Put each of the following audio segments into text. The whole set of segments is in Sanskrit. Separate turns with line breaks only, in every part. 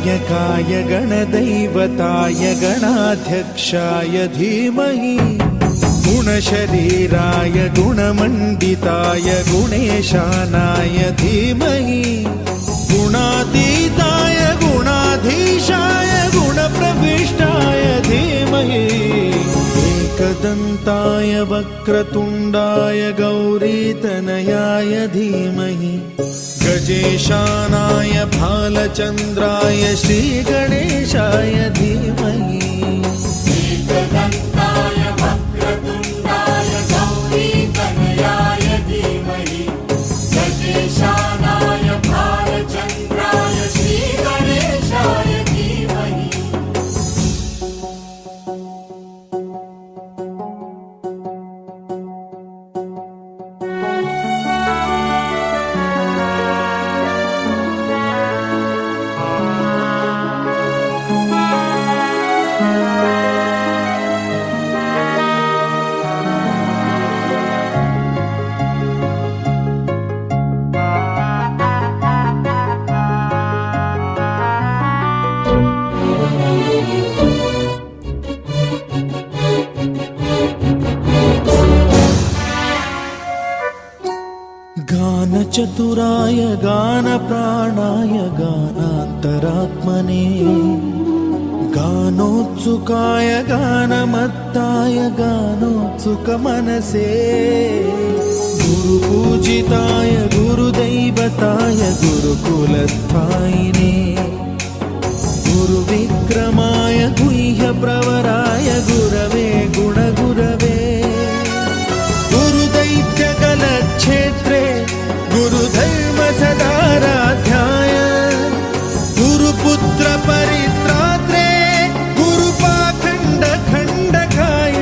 गणनायकाय गणदैवताय गणाध्यक्षाय धीमहि गुणशरीराय गुणमण्डिताय गुणेशानाय धीमहि गुणातीताय गुणाधीशाय गुणप्रविष्टाय धीमहि एकदन्ताय वक्रतुण्डाय गौरीतनयाय धीमहि गजेशानाय भालचन्द्राय श्रीगणेशाय धीमहि
एकदन्ताय वक्रतुण्डाय गौरीतनयाय धीमहि गजेशानाय भालचन्द्राय श्रीगणेशाय धीमहि
गानचतुराय गानप्राणाय गानान्तरात्मने गानोत्सुकाय गानमत्ताय गानोत्सुकमनसे गुरुपूजिताय गुरुदैवताय गुरुकुलस्थायिने गुरुविक्रमाय गुह्यप्रवराय गुरवे गुणगुरवे गुरुदैत्यकलक्षेत्रे गुरुधर्मसदाराध्याय गुरुपुत्रपरित्रात्रे गुरुपाखण्डखण्डकाय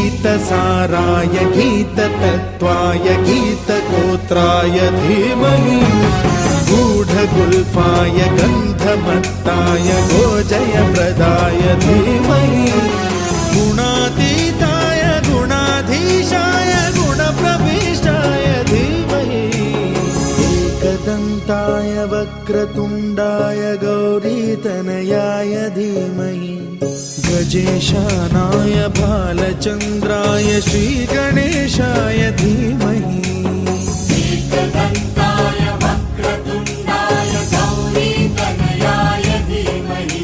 गीतसाराय गीततत्त्वाय गीतगोत्राय धीमहि गूढगुल्फाय गन्धमत्ताय गोजयप्रदाय धीमहि गुणातीताय गुणाधीशाय गुणप्रविष्टाय धीमहि एकदन्ताय वक्रतुण्डाय गौरीतनयाय धीमहि गजेशानाय भालचन्द्राय श्रीगणेशाय धीमहि
एकदन्ताय वक्रतुण्डाय गौरीतनयाय धीमहि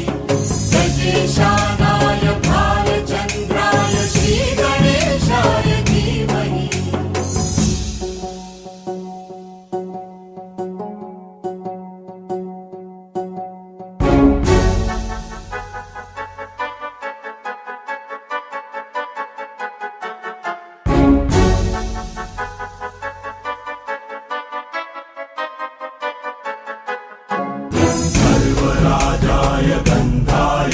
गजेशानाय भालचन्द्राय श्रीगणेशाय धीमहि
सर्वराजाय गन्धाय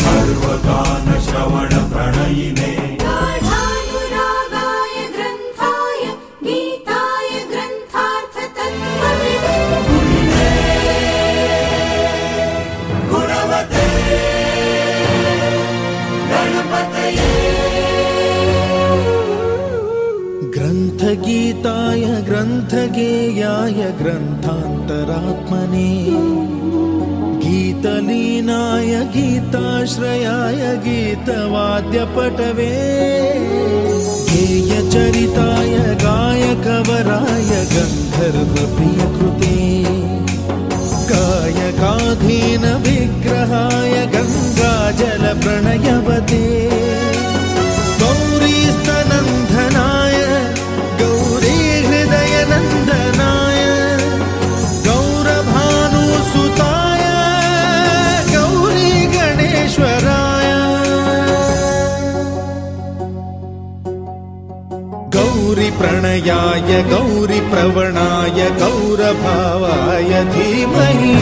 सर्वगानश्रवणप्रणयिने
गाढानुरागाय ग्रन्थाय गीताय ग्रन्थार्थतत्त्वविदे गुणवते गणपतये
ग्रन्थगीताय ग्रन्थगेयाय ग्रन्थान्तरात्मने गीतलीनाय गीताश्रयाय गीतवाद्यपटवे गेयचरिताय गायकवराय गन्धर्वप्रियकृते गायकाधीन विग्रहाय गङ्गाजलप्रणयवते गौरीस्तनन्दनाय गौरीहृदयनन्दनाय गौरभानुसुताय गौरीगणेश्वराय गौरीप्रणयाय गौरीप्रवणाय गौरभावाय धीमहि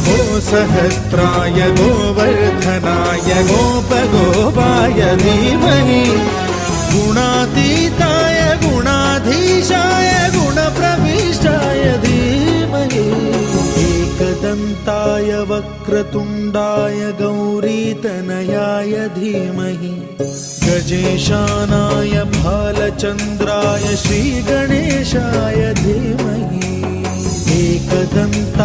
गोसहस्राय गोवर्धनाय गोपगोपाय धीमहि गुणातीताय गुणाधीशाय गुणप्रविष्टाय धीमहि एकदन्ताय वक्रतुण्डाय गौरीतनयाय धीमहि गजेशानाय भालचन्द्राय श्रीगणेशाय धीमहि एकदन्त